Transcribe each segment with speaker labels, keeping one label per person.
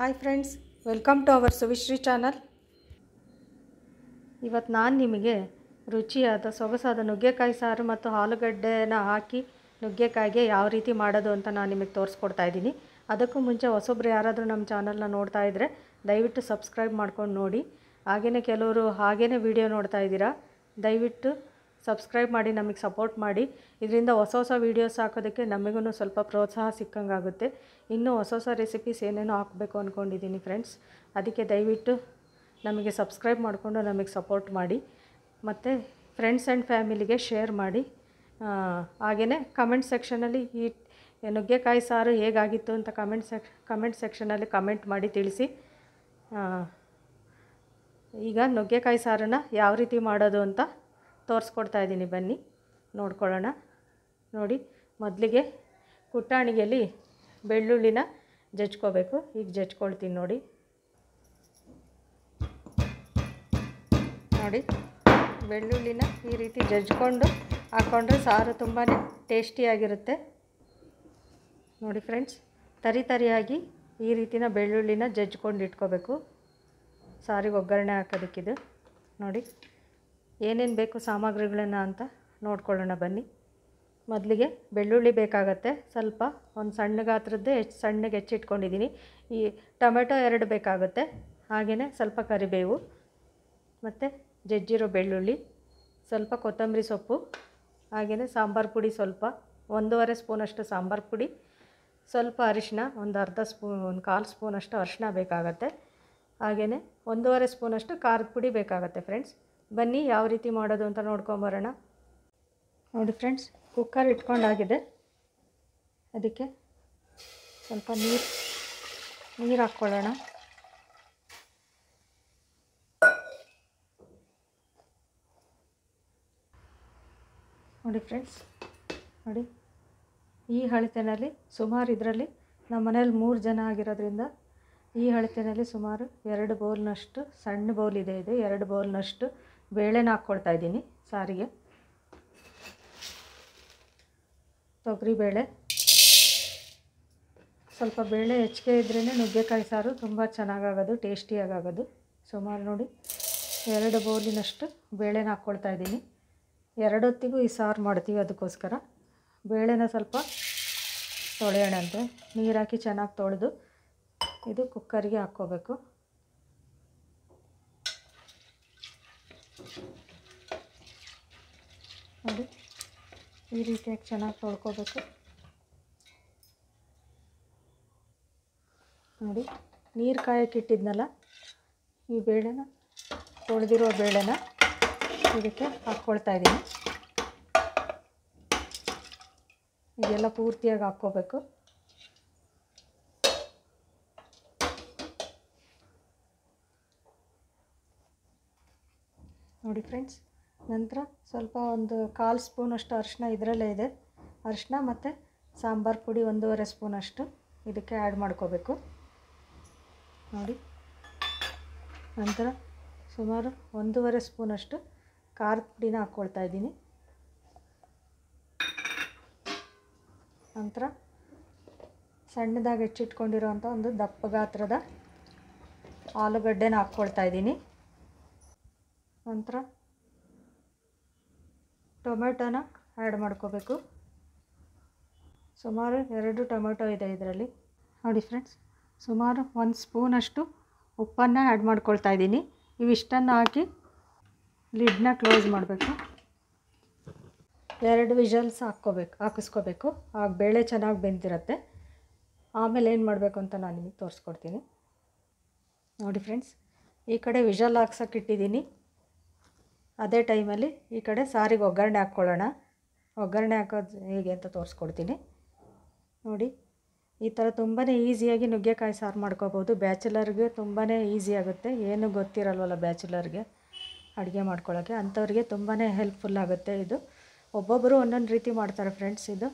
Speaker 1: Hi friends, welcome to our Suvishri channel. ಇವತ್ತು ನಾನು ನಿಮಗೆ ರುಚಿಯಾದ ಸೊಗಸಾದ ನುಗ್ಗೆಕಾಯಿ ಸಾರು ಮತ್ತು ಆಲೂಗಡ್ಡೆನ ಹಾಕಿ ನುಗ್ಗೆಕಾಯಿಗೆ ಯಾವ ರೀತಿ ಮಾಡೋದು ಅಂತ ನಾನು ನಿಮಗೆ ತೋರಿಸ್ಕೊಡ್ತಾ ಇದ್ದೀನಿ. ಅದಕ್ಕೂ ಮುಂಚೆ ಹೊಸೊಬ್ರು ಯಾರಾದರೂ ನಮ್ಮ ಚಾನಲ್ನ ನೋಡ್ತಾ ಇದ್ದರೆ ದಯವಿಟ್ಟು ಸಬ್ಸ್ಕ್ರೈಬ್ ಮಾಡ್ಕೊಂಡು ನೋಡಿ. ಹಾಗೆಯೇ ಕೆಲವರು ಹಾಗೇ ವಿಡಿಯೋ ನೋಡ್ತಾ ಇದ್ದೀರಾ, ದಯವಿಟ್ಟು ಸಬ್ಸ್ಕ್ರೈಬ್ ಮಾಡಿ ನಮಗೆ ಸಪೋರ್ಟ್ ಮಾಡಿ. ಇದರಿಂದ ಹೊಸ ವೀಡಿಯೋಸ್ ಹಾಕೋದಕ್ಕೆ ನಮಗೂ ಸ್ವಲ್ಪ ಪ್ರೋತ್ಸಾಹ ಸಿಕ್ಕಂಗಾಗುತ್ತೆ. ಇನ್ನೂ ಹೊಸ ರೆಸಿಪೀಸ್ ಏನೇನೋ ಹಾಕಬೇಕು ಅಂದ್ಕೊಂಡಿದ್ದೀನಿ ಫ್ರೆಂಡ್ಸ್. ಅದಕ್ಕೆ ದಯವಿಟ್ಟು ನಮಗೆ ಸಬ್ಸ್ಕ್ರೈಬ್ ಮಾಡಿಕೊಂಡು ನಮಗೆ ಸಪೋರ್ಟ್ ಮಾಡಿ. ಮತ್ತು ಫ್ರೆಂಡ್ಸ್ ಆ್ಯಂಡ್ ಫ್ಯಾಮಿಲಿಗೆ ಶೇರ್ ಮಾಡಿ. ಹಾಗೆಯೇ ಕಮೆಂಟ್ ಸೆಕ್ಷನಲ್ಲಿ ಈ ನುಗ್ಗೆಕಾಯಿ ಸಾರು ಹೇಗಾಗಿತ್ತು ಅಂತ ಕಮೆಂಟ್ ಸೆಕ್ಷನಲ್ಲಿ ಕಮೆಂಟ್ ಮಾಡಿ ತಿಳಿಸಿ. ಈಗ ನುಗ್ಗೆಕಾಯಿ ಸಾರನ್ನು ಯಾವ ರೀತಿ ಮಾಡೋದು ಅಂತ ತೋರಿಸ್ಕೊಡ್ತಾ ಇದ್ದೀನಿ, ಬನ್ನಿ ನೋಡ್ಕೊಳ್ಳೋಣ. ನೋಡಿ, ಮೊದಲಿಗೆ ಕುಟ್ಟಾಣಿಗೆಯಲ್ಲಿ ಬೆಳ್ಳುಳ್ಳಿನ ಜಜ್ಕೋಬೇಕು. ಈಗ ಜಜ್ಕೊಳ್ತೀನಿ ನೋಡಿ. ಬೆಳ್ಳುಳ್ಳಿನ ಈ ರೀತಿ ಜಜ್ಕೊಂಡು ಹಾಕ್ಕೊಂಡ್ರೆ ಸಾರು ತುಂಬಾ ಟೇಸ್ಟಿಯಾಗಿರುತ್ತೆ. ನೋಡಿ ಫ್ರೆಂಡ್ಸ್, ತರಿಯಾಗಿ ಈ ರೀತಿನ ಬೆಳ್ಳುಳ್ಳಿನ ಜಜ್ಕೊಂಡು ಇಟ್ಕೋಬೇಕು ಸಾರಿಗೆ ಒಗ್ಗರಣೆ ಹಾಕೋದಕ್ಕಿದು. ನೋಡಿ ಏನೇನು ಬೇಕು ಸಾಮಗ್ರಿಗಳನ್ನು ಅಂತ ನೋಡ್ಕೊಳ್ಳೋಣ ಬನ್ನಿ. ಮೊದಲಿಗೆ ಬೆಳ್ಳುಳ್ಳಿ ಬೇಕಾಗತ್ತೆ, ಸ್ವಲ್ಪ ಒಂದು ಸಣ್ಣ ಗಾತ್ರದ್ದು ಸಣ್ಣಗೆ ಹೆಚ್ಚಿಟ್ಕೊಂಡಿದ್ದೀನಿ. ಈ ಟೊಮೆಟೊ 2 ಬೇಕಾಗುತ್ತೆ. ಹಾಗೆಯೇ ಸ್ವಲ್ಪ ಕರಿಬೇವು ಮತ್ತು ಜಜ್ಜಿರೋ ಬೆಳ್ಳುಳ್ಳಿ, ಸ್ವಲ್ಪ ಕೊತ್ತಂಬರಿ ಸೊಪ್ಪು, ಹಾಗೆಯೇ ಸಾಂಬಾರು ಪುಡಿ ಸ್ವಲ್ಪ 1.5 ಸ್ಪೂನಷ್ಟು ಸಾಂಬಾರು ಪುಡಿ, ಸ್ವಲ್ಪ ಅರಿಶಿನ, ಒಂದು ಕಾಲು ಸ್ಪೂನಷ್ಟು ಅರಿಶಿನ ಬೇಕಾಗತ್ತೆ. ಹಾಗೆಯೇ 1.5 ಸ್ಪೂನಷ್ಟು ಖಾರದ ಪುಡಿ ಬೇಕಾಗತ್ತೆ ಫ್ರೆಂಡ್ಸ್. ಬನ್ನಿ ಯಾವ ರೀತಿ ಮಾಡೋದು ಅಂತ ನೋಡ್ಕೊಂಬರೋಣ. ನೋಡಿ ಫ್ರೆಂಡ್ಸ್, ಕುಕ್ಕರ್ ಇಟ್ಕೊಂಡಾಗಿದೆ. ಅದಕ್ಕೆ ಸ್ವಲ್ಪ ನೀರು ಹಾಕ್ಕೊಳ್ಳೋಣ. ನೋಡಿ ಫ್ರೆಂಡ್ಸ್, ನೋಡಿ ಈ ಅಳತೆಯಲ್ಲಿ ಸುಮಾರು, ಇದರಲ್ಲಿ ನಮ್ಮ ಮನೇಲಿ 3 ಜನ ಆಗಿರೋದ್ರಿಂದ ಈ ಅಳತೆಯಲ್ಲಿ ಸುಮಾರು 2 ಬೌಲ್ನಷ್ಟು, ಸಣ್ಣ ಬೌಲ್ ಇದೆ ಇದು, 2 ಬೌಲ್ನಷ್ಟು ಬೇಳೆನ ಹಾಕ್ಕೊಳ್ತಾ ಇದ್ದೀನಿ ಸಾರಿಗೆ. ತೊಗರಿಬೇಳೆ, ಸ್ವಲ್ಪ ಬೇಳೆ ಹೆಚ್ಚಿಗೆ ಇದ್ರೇ ನುಗ್ಗೆಕಾಯಿ ಸಾರು ತುಂಬ ಚೆನ್ನಾಗಾಗೋದು, ಟೇಸ್ಟಿಯಾಗೋದು. ಸುಮಾರು ನೋಡಿ 2 ಬೌಲಿನಷ್ಟು ಬೇಳೆನ ಹಾಕ್ಕೊಳ್ತಾ ಇದ್ದೀನಿ. 2 ಹೊತ್ತಿಗೂ ಈ ಸಾರು ಮಾಡ್ತೀವಿ, ಅದಕ್ಕೋಸ್ಕರ ಬೇಳೆನ ಸ್ವಲ್ಪ ತೊಳೆಯೋಣಂತೆ. ನೀರು ಹಾಕಿ ಚೆನ್ನಾಗಿ ತೊಳೆದು ಇದು ಕುಕ್ಕರಿಗೆ ಹಾಕ್ಕೋಬೇಕು. ನೋಡಿ ಈ ರೀತಿಯಾಗಿ ಚೆನ್ನಾಗಿ ತೊಳ್ಕೊಬೇಕು. ನೋಡಿ ನೀರು ಕಾಯಕ್ಕೆ ಇಟ್ಟಿದ್ನಲ್ಲ, ಈ ಬೇಳೆನ, ತೊಳೆದಿರೋ ಬೇಳೆನ ಇದಕ್ಕೆ ಹಾಕ್ಕೊಳ್ತಾ ಇದ್ದೀನಿ. ಇದೆಲ್ಲ ಪೂರ್ತಿಯಾಗಿ ಹಾಕ್ಕೋಬೇಕು. ನೋಡಿ ಫ್ರೆಂಡ್ಸ್, ನಂತರ ಸ್ವಲ್ಪ ಒಂದು 1/4 ಸ್ಪೂನಷ್ಟು ಅರಿಶಿನ ಇದರಲ್ಲೇ ಇದೆ. ಅರಿಶಿನ ಮತ್ತು ಸಾಂಬಾರು ಪುಡಿ 1.5 ಸ್ಪೂನಷ್ಟು ಇದಕ್ಕೆ ಆ್ಯಡ್ ಮಾಡ್ಕೋಬೇಕು. ನೋಡಿ, ನಂತರ ಸುಮಾರು 1.5 ಸ್ಪೂನಷ್ಟು ಖಾರದ ಪುಡಿನ ಹಾಕ್ಕೊಳ್ತಾ ಇದ್ದೀನಿ. ನಂತರ ಸಣ್ಣದಾಗಿ ಹೆಚ್ಚಿಟ್ಕೊಂಡಿರೋವಂಥ ಒಂದು ದಪ್ಪ ಗಾತ್ರದ ಆಲೂಗಡ್ಡೆನ ಹಾಕ್ಕೊಳ್ತಾ ಇದ್ದೀನಿ. ನಂತರ ಟೊಮೆಟೊನ ಆ್ಯಡ್ ಮಾಡ್ಕೋಬೇಕು. ಸುಮಾರು 2 ಟೊಮೆಟೊ ಇದೆ ಇದರಲ್ಲಿ. ನೋಡಿ ಫ್ರೆಂಡ್ಸ್, ಸುಮಾರು 1 ಸ್ಪೂನಷ್ಟು ಉಪ್ಪನ್ನು ಆ್ಯಡ್ ಮಾಡ್ಕೊಳ್ತಾ ಇದ್ದೀನಿ. ಇವಿಷ್ಟನ್ನು ಹಾಕಿ ಲಿಡ್ನ ಕ್ಲೋಸ್ ಮಾಡಬೇಕು. 2 ವಿಷಲ್ಸ್ ಹಾಕಿಸ್ಕೋಬೇಕು. ಆಗ ಬೇಳೆ ಚೆನ್ನಾಗಿ ಬೆಂದಿರುತ್ತೆ. ಆಮೇಲೆ ಏನು ಮಾಡಬೇಕು ಅಂತ ನಾನು ನಿಮಗೆ ತೋರಿಸ್ಕೊಡ್ತೀನಿ. ನೋಡಿ ಫ್ರೆಂಡ್ಸ್, ಈ ಕಡೆ ವಿಷಲ್ ಹಾಕ್ಸೋಕೆ ಇಟ್ಟಿದ್ದೀನಿ. ಅದೇ ಟೈಮಲ್ಲಿ ಈ ಕಡೆ ಸಾರಿಗೆ ಒಗ್ಗರಣೆ ಹಾಕ್ಕೊಳ್ಳೋಣ. ಒಗ್ಗರಣೆ ಹಾಕೋದು ಹೇಗೆ ಅಂತ ತೋರಿಸ್ಕೊಡ್ತೀನಿ. ನೋಡಿ, ಈ ಥರ ತುಂಬಾ ಈಸಿಯಾಗಿ ನುಗ್ಗೆಕಾಯಿ ಸಾರು ಮಾಡ್ಕೋಬೋದು. ಬ್ಯಾಚುಲರ್ಗೆ ತುಂಬಾ ಈಸಿ ಆಗುತ್ತೆ. ಏನೂ ಗೊತ್ತಿರಲ್ವಲ್ಲ ಬ್ಯಾಚುಲರ್ಗೆ ಅಡುಗೆ ಮಾಡ್ಕೊಳ್ಳೋಕ್ಕೆ, ಅಂಥವ್ರಿಗೆ ತುಂಬಾ ಹೆಲ್ಪ್ಫುಲ್ ಆಗುತ್ತೆ ಇದು. ಒಬ್ಬೊಬ್ಬರು ಒಂದೊಂದು ರೀತಿ ಮಾಡ್ತಾರೆ ಫ್ರೆಂಡ್ಸ್. ಇದು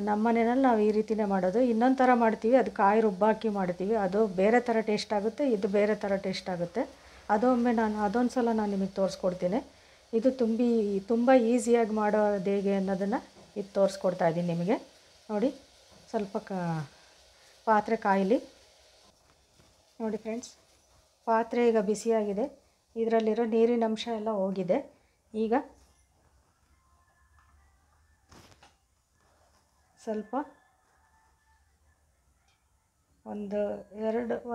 Speaker 1: ನಮ್ಮ ಮನೆಯಲ್ಲಿ ನಾವು ಈ ರೀತಿಯೇ ಮಾಡೋದು. ಇನ್ನೊಂದು ಥರ ಮಾಡ್ತೀವಿ, ಅದು ಕಾಯಿ ರುಬ್ಬಾಕಿ ಮಾಡ್ತೀವಿ, ಅದು ಬೇರೆ ಥರ ಟೇಸ್ಟ್ ಆಗುತ್ತೆ, ಇದು ಬೇರೆ ಥರ ಟೇಸ್ಟ್ ಆಗುತ್ತೆ. ಅದೊಂದು ಸಲ ನಾನು ನಿಮಗೆ ತೋರಿಸ್ಕೊಡ್ತೀನಿ. ಇದು ತುಂಬ ಈಸಿಯಾಗಿ ಮಾಡೋದು ಹೇಗೆ ಅನ್ನೋದನ್ನು ಇದು ತೋರಿಸ್ಕೊಡ್ತಾ ಇದ್ದೀನಿ ನಿಮಗೆ. ನೋಡಿ, ಸ್ವಲ್ಪ ಪಾತ್ರೆ ಕಾಯಲಿ. ನೋಡಿ ಫ್ರೆಂಡ್ಸ್, ಪಾತ್ರೆ ಈಗ ಬಿಸಿಯಾಗಿದೆ. ಇದರಲ್ಲಿರೋ ನೀರಿನ ಅಂಶ ಎಲ್ಲ ಹೋಗಿದೆ. ಈಗ ಸ್ವಲ್ಪ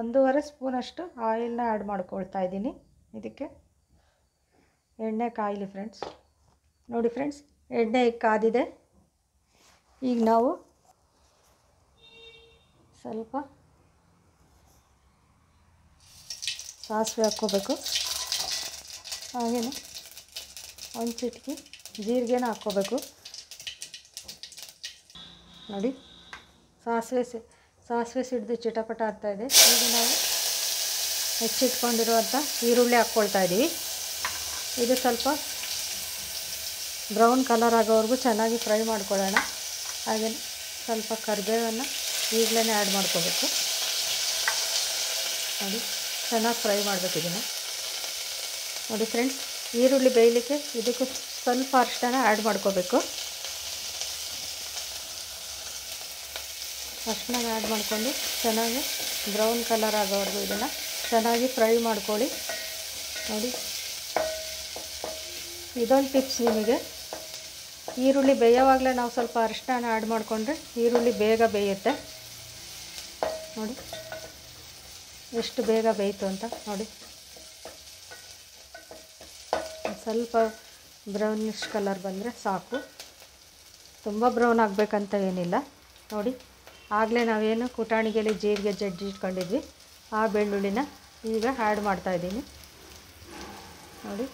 Speaker 1: ಒಂದೂವರೆ ಸ್ಪೂನಷ್ಟು ಆಯಿಲ್ನ ಆ್ಯಡ್ ಮಾಡ್ಕೊಳ್ತಾ ಇದ್ದೀನಿ. ಇದಕ್ಕೆ ಎಣ್ಣೆ ಕಾಯಲಿ ಫ್ರೆಂಡ್ಸ್. ನೋಡಿ ಫ್ರೆಂಡ್ಸ್, ಎಣ್ಣೆ ಕಾದಿದೆ. ಈಗ ನಾವು ಸ್ವಲ್ಪ ಸಾಸಿವೆ ಹಾಕ್ಕೋಬೇಕು. ಹಾಗೆಯೇ ಒಂದು ಚಿಟಿಕೆ ಜೀರಿಗೆನ ಹಾಕ್ಕೋಬೇಕು. ನೋಡಿ, ಸಾಸಿವೆ ಸಿಡಿದು ಚಿಟಪಟ ಆಗ್ತಾಯಿದೆ. ಈಗ ನಾವು ಹೆಚ್ಚಿಟ್ಕೊಂಡಿರುವಂಥ ಈರುಳ್ಳಿ ಹಾಕ್ಕೊಳ್ತಾ ಇದ್ದೀವಿ. ಇದು ಸ್ವಲ್ಪ ಬ್ರೌನ್ ಕಲರ್ ಆಗೋವರೆಗೂ ಚೆನ್ನಾಗಿ ಫ್ರೈ ಮಾಡ್ಕೊಳ್ಳೋಣ. ಹಾಗೆಯೇ ಸ್ವಲ್ಪ ಕರಿಬೇವನ್ನು ಈಗಲೇ ಆ್ಯಡ್ ಮಾಡ್ಕೋಬೇಕು. ನೋಡಿ, ಚೆನ್ನಾಗಿ ಫ್ರೈ ಮಾಡಬೇಕು ಇದನ್ನು. ನೋಡಿ ಫ್ರೆಂಡ್ಸ್, ಈರುಳ್ಳಿ ಬೇಯಲಿಕ್ಕೆ ಇದಕ್ಕೂ ಸ್ವಲ್ಪ ಅರಿಶಿನ ಆ್ಯಡ್ ಮಾಡ್ಕೋಬೇಕು. ಅರಿಶಿನ ಆ್ಯಡ್ ಮಾಡಿಕೊಂಡು ಚೆನ್ನಾಗಿ ಬ್ರೌನ್ ಕಲರ್ ಆಗೋವರೆಗೂ ಇದನ್ನು ಚೆನ್ನಾಗಿ ಫ್ರೈ ಮಾಡ್ಕೊಳ್ಳಿ. ನೋಡಿ, ಇದೊಂದು ಟಿಪ್ಸ್ ನಿಮಗೆ. ಈರುಳ್ಳಿ ಬೇಯೋವಾಗಲೇ ನಾವು ಸ್ವಲ್ಪ ಅರಿಶಿನ ಆ್ಯಡ್ ಮಾಡಿಕೊಂಡ್ರೆ ಈರುಳ್ಳಿ ಬೇಗ ಬೇಯುತ್ತೆ. ನೋಡಿ ಎಷ್ಟು ಬೇಗ ಬೇಯಿತು ಅಂತ. ನೋಡಿ, ಸ್ವಲ್ಪ ಬ್ರೌನಿಶ್ ಕಲರ್ ಬಂದರೆ ಸಾಕು. ತುಂಬ ಬ್ರೌನ್ ಆಗಬೇಕಂತ ಏನಿಲ್ಲ. ನೋಡಿ, ಆಗಲೇ ನಾವೇನು ಕುಟಾಣಿಗೆಯಲ್ಲಿ ಜೀರಿಗೆ ಜಜ್ಜಿಟ್ಕೊಂಡಿದ್ವಿ ಆ ಬೆಳ್ಳುಳ್ಳಿನ ಈಗ ಆ್ಯಡ್ ಮಾಡ್ತಾಯಿದ್ದೀನಿ. ನೋಡಿ,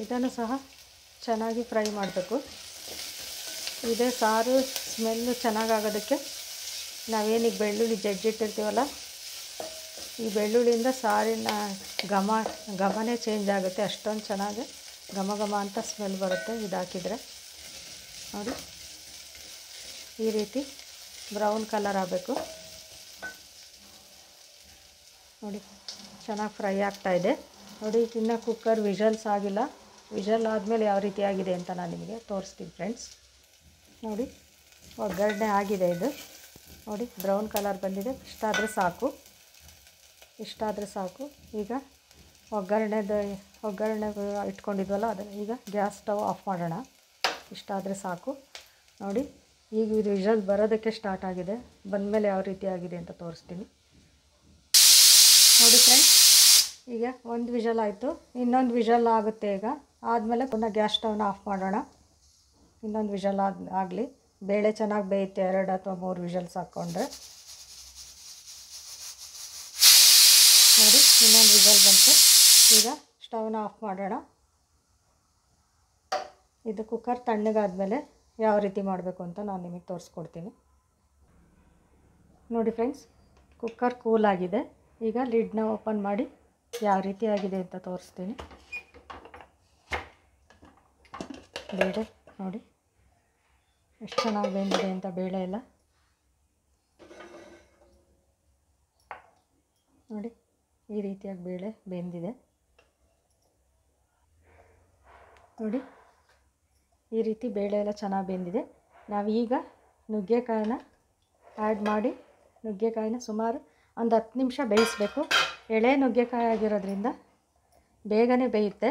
Speaker 1: ಇದನ್ನು ಸಹ ಚೆನ್ನಾಗಿ ಫ್ರೈ ಮಾಡಬೇಕು. ಇದೇ ಸಾರು ಸ್ಮೆಲ್ಲು ಚೆನ್ನಾಗಾಗೋದಕ್ಕೆ ನಾವೇನೀಗ ಬೆಳ್ಳುಳ್ಳಿ ಜಜ್ಜಿಟ್ಟಿರ್ತೀವಲ್ಲ, ಈ ಬೆಳ್ಳುಳ್ಳಿಯಿಂದ ಸಾರಿನ ಘಮನೇ ಚೇಂಜ್ ಆಗುತ್ತೆ. ಅಷ್ಟೊಂದು ಚೆನ್ನಾಗಿ ಘಮ ಅಂತ ಸ್ಮೆಲ್ ಬರುತ್ತೆ ಇದು ಹಾಕಿದರೆ. ನೋಡಿ, ಈ ರೀತಿ ಬ್ರೌನ್ ಕಲರ್ ಆಗಬೇಕು. ನೋಡಿ, ಚೆನ್ನಾಗಿ ಫ್ರೈ ಆಗ್ತಾಯಿದೆ. ನೋಡಿ, ಇನ್ನು ಕುಕ್ಕರ್ ವಿಷಲ್ಸ್ ಆಗಿಲ್ಲ. ವಿಷಲ್ ಆದಮೇಲೆ ಯಾವ ರೀತಿ ಆಗಿದೆ ಅಂತ ನಾನು ನಿಮಗೆ ತೋರಿಸ್ತೀನಿ ಫ್ರೆಂಡ್ಸ್. ನೋಡಿ, ಒಗ್ಗರಣೆ ಆಗಿದೆ ಇದು. ನೋಡಿ, ಬ್ರೌನ್ ಕಲರ್ ಬಂದಿದೆ. ಇಷ್ಟಾದರೆ ಸಾಕು. ಈಗ ಒಗ್ಗರಣೆ ಇಟ್ಕೊಂಡಿದ್ವಲ್ಲ ಅದನ್ನು ಈಗ ಗ್ಯಾಸ್ ಸ್ಟವ್ ಆಫ್ ಮಾಡೋಣ. ಇಷ್ಟಾದರೆ ಸಾಕು. ನೋಡಿ, ಈಗ ಇದು ವಿಷಲ್ ಬರೋದಕ್ಕೆ ಸ್ಟಾರ್ಟ್ ಆಗಿದೆ. ಬಂದಮೇಲೆ ಯಾವ ರೀತಿ ಆಗಿದೆ ಅಂತ ತೋರಿಸ್ತೀನಿ. ನೋಡಿ ಫ್ರೆಂಡ್ಸ್, ಈಗ ಒಂದು ವಿಷಲ್ ಆಯಿತು. ಇನ್ನೊಂದು ವಿಷಲ್ ಆಗುತ್ತೆ ಈಗ. ಆದಮೇಲೆ ಪುನಃ ಗ್ಯಾಸ್ ಸ್ಟವ್ನ ಆಫ್ ಮಾಡೋಣ. ಇನ್ನೊಂದು ವಿಷಲ್ ಆಗಲಿ. ಬೇಳೆ ಚೆನ್ನಾಗಿ ಬೇಯುತ್ತೆ 2 ಅಥವಾ 3 ವಿಷಲ್ಸ್ ಹಾಕ್ಕೊಂಡ್ರೆ. ನೋಡಿ, ಇನ್ನೊಂದು ವಿಷಲ್ ಬಂತು. ಈಗ ಸ್ಟವ್ನ ಆಫ್ ಮಾಡೋಣ. ಇದು ಕುಕ್ಕರ್ ತಣ್ಣಗಾದ್ಮೇಲೆ ಯಾವ ರೀತಿ ಮಾಡಬೇಕು ಅಂತ ನಾನು ನಿಮಗೆ ತೋರಿಸ್ಕೊಡ್ತೀನಿ. ನೋಡಿ ಫ್ರೆಂಡ್ಸ್, ಕುಕ್ಕರ್ ಕೂಲ್ ಆಗಿದೆ. ಈಗ ಲಿಡ್ನ ಓಪನ್ ಮಾಡಿ ಯಾವ ರೀತಿ ಆಗಿದೆ ಅಂತ ತೋರಿಸ್ತೀನಿ. ಬೇಳೆ ನೋಡಿ ಎಷ್ಟು ಚೆನ್ನಾಗಿ ಬೆಂದಿದೆ ಅಂತ. ಬೇಳೆ ಎಲ್ಲ ನೋಡಿ ಈ ರೀತಿಯಾಗಿ ಬೇಳೆ ಬೆಂದಿದೆ. ನೋಡಿ, ಈ ರೀತಿ ಬೇಳೆ ಎಲ್ಲ ಚೆನ್ನಾಗಿ ಬೆಂದಿದೆ. ನಾವೀಗ ನುಗ್ಗೆಕಾಯಿನ ಆ್ಯಡ್ ಮಾಡಿ ನುಗ್ಗೆಕಾಯಿನ ಸುಮಾರು ಒಂದು 10 ನಿಮಿಷ ಬೇಯಿಸಬೇಕು. ಎಳೆ ನುಗ್ಗೆಕಾಯಿ ಆಗಿರೋದ್ರಿಂದ ಬೇಗನೆ ಬೇಯುತ್ತೆ.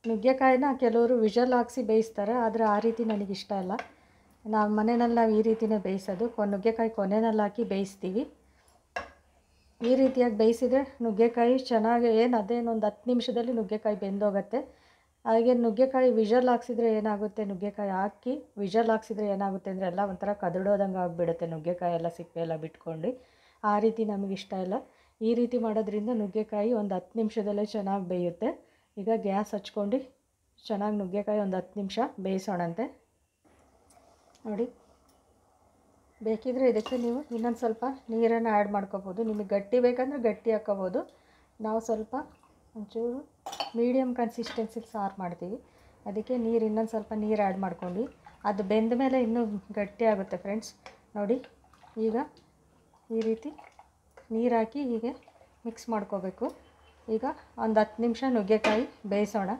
Speaker 1: ನುಗ್ಗೆಕಾಯಿನ ಕೆಲವರು ವಿಷಲ್ ಹಾಕ್ಸಿ ಬೇಯಿಸ್ತಾರೆ, ಆದರೆ ಆ ರೀತಿ ನನಗಿಷ್ಟ ಇಲ್ಲ. ಮನೆಯಲ್ಲಿ ನಾವು ಈ ರೀತಿಯೇ ಬೇಯಿಸೋದು. ನುಗ್ಗೆಕಾಯಿ ಕೊನೆಯಲ್ಲಿ ಹಾಕಿ ಬೇಯಿಸ್ತೀವಿ. ಈ ರೀತಿಯಾಗಿ ಬೇಯಿಸಿದರೆ ನುಗ್ಗೆಕಾಯಿ ಚೆನ್ನಾಗಿ ಅದೇನೊಂದು 10 ನಿಮಿಷದಲ್ಲಿ ನುಗ್ಗೆಕಾಯಿ ಬೆಂದೋಗುತ್ತೆ. ಹಾಗೆ ನುಗ್ಗೆಕಾಯಿ ವಿಷಲ್ ಹಾಕ್ಸಿದ್ರೆ ಏನಾಗುತ್ತೆ, ನುಗ್ಗೆಕಾಯಿ ಹಾಕಿ ವಿಷಲ್ ಹಾಕ್ಸಿದ್ರೆ ಏನಾಗುತ್ತೆ ಅಂದರೆ ಎಲ್ಲ ಒಂಥರ ಕದಡೋದಂಗೆ ಆಗಿಬಿಡುತ್ತೆ. ನುಗ್ಗೆಕಾಯಿ ಎಲ್ಲ ಸಿಪ್ಪೆ ಎಲ್ಲ ಬಿಟ್ಕೊಂಡು ಆ ರೀತಿ ನಮಗಿಷ್ಟ ಇಲ್ಲ. ಈ ರೀತಿ ಮಾಡೋದ್ರಿಂದ ನುಗ್ಗೆಕಾಯಿ ಒಂದು 10 ನಿಮಿಷದಲ್ಲೇ ಚೆನ್ನಾಗಿ ಬೇಯುತ್ತೆ. ಈಗ ಗ್ಯಾಸ್ ಹಚ್ಕೊಂಡು ಚೆನ್ನಾಗಿ ನುಗ್ಗೆಕಾಯಿ ಒಂದು 10 ನಿಮಿಷ ಬೇಯಿಸೋಣಂತೆ. ನೋಡಿ, ಬೇಕಿದ್ರೆ ಇದಕ್ಕೆ ನೀವು ಇನ್ನೊಂದು ಸ್ವಲ್ಪ ನೀರನ್ನು ಆ್ಯಡ್ ಮಾಡ್ಕೋಬೋದು. ನಿಮಗೆ ಗಟ್ಟಿ ಬೇಕಂದರೆ ಗಟ್ಟಿ ಹಾಕ್ಕೋಬೋದು. ನಾವು ಸ್ವಲ್ಪ ಒಂಚೂರು ಮೀಡಿಯಮ್ ಕನ್ಸಿಸ್ಟೆನ್ಸಿಲಿ ಸಾರು ಮಾಡ್ತೀವಿ, ಅದಕ್ಕೆ ಇನ್ನೊಂದು ಸ್ವಲ್ಪ ನೀರು ಆ್ಯಡ್ ಮಾಡ್ಕೊಂಡು ಅದು ಬೆಂದ ಮೇಲೆ ಇನ್ನೂ ಗಟ್ಟಿ ಆಗುತ್ತೆ ಫ್ರೆಂಡ್ಸ್. ನೋಡಿ, ಈಗ ಈ ರೀತಿ ನೀರು ಹಾಕಿ ಹೀಗೆ ಮಿಕ್ಸ್ ಮಾಡ್ಕೋಬೇಕು. ಈಗ ಒಂದು 10 ನಿಮಿಷ ನುಗ್ಗೆಕಾಯಿ ಬೇಯಿಸೋಣ.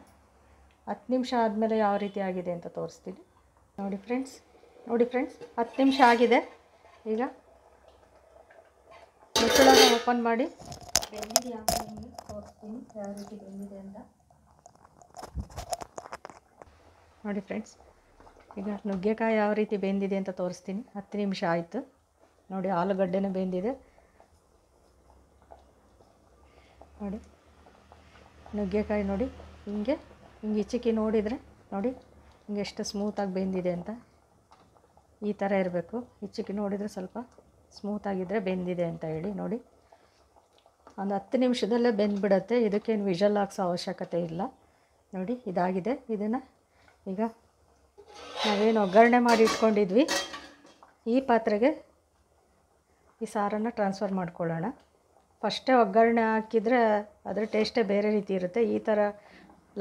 Speaker 1: 10 ನಿಮಿಷ ಆದಮೇಲೆ ಯಾವ ರೀತಿ ಆಗಿದೆ ಅಂತ ತೋರಿಸ್ತೀನಿ. ನೋಡಿ ಫ್ರೆಂಡ್ಸ್, ನೋಡಿ ಫ್ರೆಂಡ್ಸ್ 10 ನಿಮಿಷ ಆಗಿದೆ. ಈಗ ಮುಚ್ಚಳನ ಓಪನ್ ಮಾಡಿ ಬೆಂದಿದೆ ಅಂತ ನಿಮಗೆ ತೋರಿಸ್ತೀನಿ ಯಾವ ರೀತಿ ಬೆಂದಿದೆ ಅಂತ. ನೋಡಿ ಫ್ರೆಂಡ್ಸ್, ಈಗ ನುಗ್ಗೆಕಾಯಿ ಯಾವ ರೀತಿ ಬೆಂದಿದೆ ಅಂತ ತೋರಿಸ್ತೀನಿ. 10 ನಿಮಿಷ ಆಯಿತು. ನೋಡಿ ಆಲೂಗಡ್ಡೆನೂ ಬೆಂದಿದೆ. ನೋಡಿ ನುಗ್ಗೆಕಾಯಿ ನೋಡಿ ಹಿಂಗೆ ಇಚ್ಚಿಕ್ಕಿ ನೋಡಿದರೆ ನೋಡಿ ಹಿಂಗೆ ಎಷ್ಟು ಸ್ಮೂತಾಗಿ ಬೆಂದಿದೆ ಅಂತ. ಈ ಥರ ಇರಬೇಕು. ಇಚ್ಚಿಕ್ಕಿ ನೋಡಿದರೆ ಸ್ವಲ್ಪ ಸ್ಮೂತಾಗಿದ್ದರೆ ಬೆಂದಿದೆ ಅಂತ ಹೇಳಿ. ನೋಡಿ ಒಂದು 10 ನಿಮಿಷದಲ್ಲೇ ಬೆಂದ್ಬಿಡುತ್ತೆ. ಇದಕ್ಕೇನು ವಿಷಲ್ ಹಾಕ್ಸೋ ಅವಶ್ಯಕತೆ ಇಲ್ಲ. ನೋಡಿ ಇದಾಗಿದೆ. ಇದನ್ನು ಈಗ ನಾವೇನು ಒಗ್ಗರಣೆ ಮಾಡಿ ಇಟ್ಕೊಂಡಿದ್ವಿ ಈ ಪಾತ್ರೆಗೆ ಈ ಸಾರನ್ನು ಟ್ರಾನ್ಸ್ಫರ್ ಮಾಡ್ಕೊಳ್ಳೋಣ. ಫಸ್ಟೇ ಒಗ್ಗರಣೆ ಹಾಕಿದರೆ ಅದರ ಟೇಸ್ಟೇ ಬೇರೆ ರೀತಿ ಇರುತ್ತೆ. ಈ ಥರ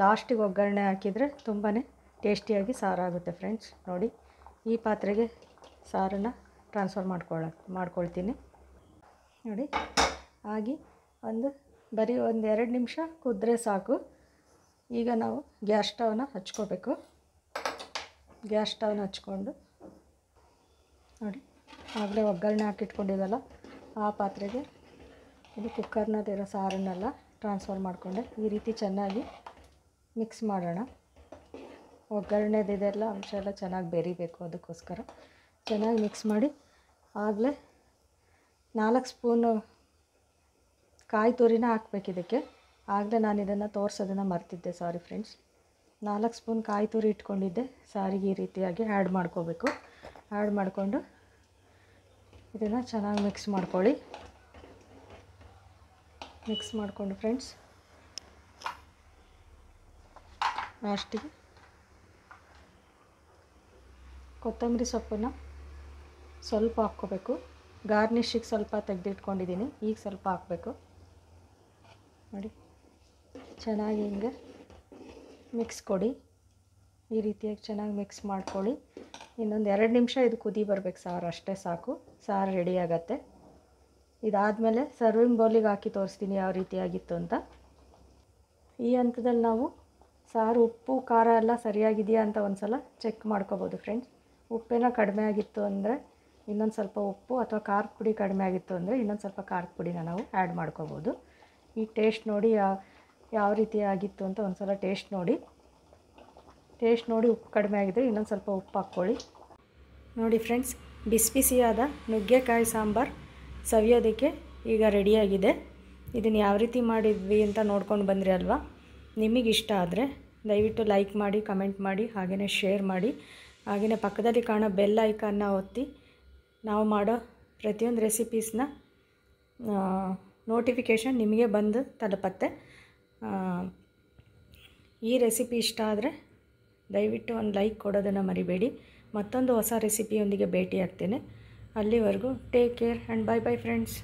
Speaker 1: ಲಾಸ್ಟಿಗೆ ಒಗ್ಗರಣೆ ಹಾಕಿದರೆ ತುಂಬಾ ಟೇಸ್ಟಿಯಾಗಿ ಸಾರಾಗುತ್ತೆ ಫ್ರೆಂಡ್ಸ್. ನೋಡಿ ಈ ಪಾತ್ರೆಗೆ ಸಾರನ್ನು ಟ್ರಾನ್ಸ್ಫರ್ ಮಾಡ್ಕೊಳ್ತೀನಿ. ನೋಡಿ ಆಗಿ ಬರೀ ಒಂದು 2 ನಿಮಿಷ ಕುದ್ರೆ ಸಾಕು. ಈಗ ನಾವು ಗ್ಯಾಸ್ ಸ್ಟವ್ನ ಹಚ್ಕೋಬೇಕು. ಗ್ಯಾಸ್ ಸ್ಟವ್ನ ಹಚ್ಕೊಂಡು ನೋಡಿ ಆಗಲೇ ಒಗ್ಗರಣೆ ಹಾಕಿಟ್ಕೊಂಡಿದ್ದಲ್ಲ ಆ ಪಾತ್ರೆಗೆ ಇದು ಕುಕ್ಕರ್ನಲ್ಲಿರೋ ಸಾರನ್ನೆಲ್ಲ ಟ್ರಾನ್ಸ್ಫರ್ ಮಾಡಿಕೊಂಡೆ. ಈ ರೀತಿ ಚೆನ್ನಾಗಿ ಮಿಕ್ಸ್ ಮಾಡೋಣ. ಒಗ್ಗರಣೆದಿದೆಲ್ಲ ಅಂಶ ಎಲ್ಲ ಚೆನ್ನಾಗಿ ಬೆರಿಬೇಕು. ಅದಕ್ಕೋಸ್ಕರ ಚೆನ್ನಾಗಿ ಮಿಕ್ಸ್ ಮಾಡಿ ಆಗಲೇ 4 ಸ್ಪೂನು ಕಾಯಿ ತುರಿನ ಹಾಕ್ಬೇಕು ಇದಕ್ಕೆ. ಆಗಲೇ ನಾನು ಇದನ್ನು ತೋರಿಸೋದನ್ನು ಮರ್ತಿದ್ದೆ, ಸಾರಿ ಫ್ರೆಂಡ್ಸ್. 4 ಸ್ಪೂನ್ ಕಾಯಿ ತುರಿ ಇಟ್ಕೊಂಡಿದ್ದೆ. ಸಾರಿಗೆ ಈ ರೀತಿಯಾಗಿ ಆ್ಯಡ್ ಮಾಡ್ಕೋಬೇಕು. ಆ್ಯಡ್ ಮಾಡಿಕೊಂಡು ಇದನ್ನು ಚೆನ್ನಾಗಿ ಮಿಕ್ಸ್ ಮಾಡ್ಕೊಳ್ಳಿ. ಮಿಕ್ಸ್ ಮಾಡಿಕೊಂಡು ಫ್ರೆಂಡ್ಸ್ ಲಾಸ್ಟಿಗೆ ಕೊತ್ತಂಬರಿ ಸೊಪ್ಪನ್ನು ಸ್ವಲ್ಪ ಹಾಕ್ಕೋಬೇಕು. ಗಾರ್ನಿಷಿಗೆ ಸ್ವಲ್ಪ ತೆಗೆದಿಟ್ಕೊಂಡಿದ್ದೀನಿ. ಈಗ ಸ್ವಲ್ಪ ಹಾಕಬೇಕು. ನೋಡಿ ಚೆನ್ನಾಗಿ ಹಿಂಗೆ ಮಿಕ್ಸ್ ಕೊಡಿ. ಈ ರೀತಿಯಾಗಿ ಚೆನ್ನಾಗಿ ಮಿಕ್ಸ್ ಮಾಡ್ಕೊಳ್ಳಿ. ಇನ್ನೊಂದು 2 ನಿಮಿಷ ಇದು ಕುದಿ ಬರಬೇಕು ಸಾರು, ಅಷ್ಟೇ ಸಾಕು. ಸಾರು ರೆಡಿ ಆಗುತ್ತೆ. ಇದಾದಮೇಲೆ ಸರ್ವಿಂಗ್ ಬೌಲಿಗೆ ಹಾಕಿ ತೋರಿಸ್ತೀನಿ ಯಾವ ರೀತಿಯಾಗಿತ್ತು ಅಂತ. ಈ ಹಂತದಲ್ಲಿ ನಾವು ಸಾರು ಉಪ್ಪು ಖಾರ ಎಲ್ಲ ಸರಿಯಾಗಿದೆಯಾ ಅಂತ ಒಂದು ಸಲ ಚೆಕ್ ಮಾಡ್ಕೋಬೋದು ಫ್ರೆಂಡ್ಸ್. ಉಪ್ಪೇನೋ ಕಡಿಮೆ ಆಗಿತ್ತು ಅಂದರೆ ಇನ್ನೊಂದು ಸ್ವಲ್ಪ ಉಪ್ಪು, ಅಥವಾ ಖಾರದ ಪುಡಿ ಕಡಿಮೆ ಆಗಿತ್ತು ಅಂದರೆ ಇನ್ನೊಂದು ಸ್ವಲ್ಪ ಖಾರದ ಪುಡಿನ ನಾವು ಆ್ಯಡ್ ಮಾಡ್ಕೋಬೋದು. ಈ ಟೇಸ್ಟ್ ನೋಡಿ ಯಾವ ರೀತಿ ಆಗಿತ್ತು ಅಂತ ಒಂದು ಸಲ ಟೇಸ್ಟ್ ನೋಡಿ ಉಪ್ಪು ಕಡಿಮೆ ಆಗಿದ್ದರೆ ಇನ್ನೊಂದು ಸ್ವಲ್ಪ ಉಪ್ಪು ಹಾಕ್ಕೊಳ್ಳಿ. ನೋಡಿ ಫ್ರೆಂಡ್ಸ್, ಬಿಸಿ ಬಿಸಿಯಾದ ನುಗ್ಗೆಕಾಯಿ ಸಾಂಬಾರು ಸವಿಯೋದಕ್ಕೆ ಈಗ ರೆಡಿಯಾಗಿದೆ. ಇದನ್ನು ಯಾವ ರೀತಿ ಮಾಡಿದ್ವಿ ಅಂತ ನೋಡ್ಕೊಂಡು ಬಂದ್ರಿ ಅಲ್ವಾ. ನಿಮಗಿಷ್ಟ ಆದರೆ ದಯವಿಟ್ಟು ಲೈಕ್ ಮಾಡಿ, ಕಮೆಂಟ್ ಮಾಡಿ, ಹಾಗೆಯೇ ಶೇರ್ ಮಾಡಿ. ಹಾಗೆಯೇ ಪಕ್ಕದಲ್ಲಿ ಕಾಣೋ ಬೆಲ್ ಐಕಾನ್ನ ಒತ್ತಿ ನಾವು ಮಾಡೋ ಪ್ರತಿಯೊಂದು ರೆಸಿಪೀಸ್ನ ನೋಟಿಫಿಕೇಷನ್ ನಿಮಗೆ ಬಂದು ತಲುಪತ್ತೆ. ಈ ರೆಸಿಪಿ ಇಷ್ಟ ಆದರೆ ದಯವಿಟ್ಟು ಒಂದು ಲೈಕ್ ಕೊಡೋದನ್ನು ಮರಿಬೇಡಿ. ಮತ್ತೊಂದು ಹೊಸ ರೆಸಿಪಿಯೊಂದಿಗೆ ಭೇಟಿ ಆಗ್ತೇನೆ. ಅಲ್ಲಿವರೆಗೂ take care and bye bye friends.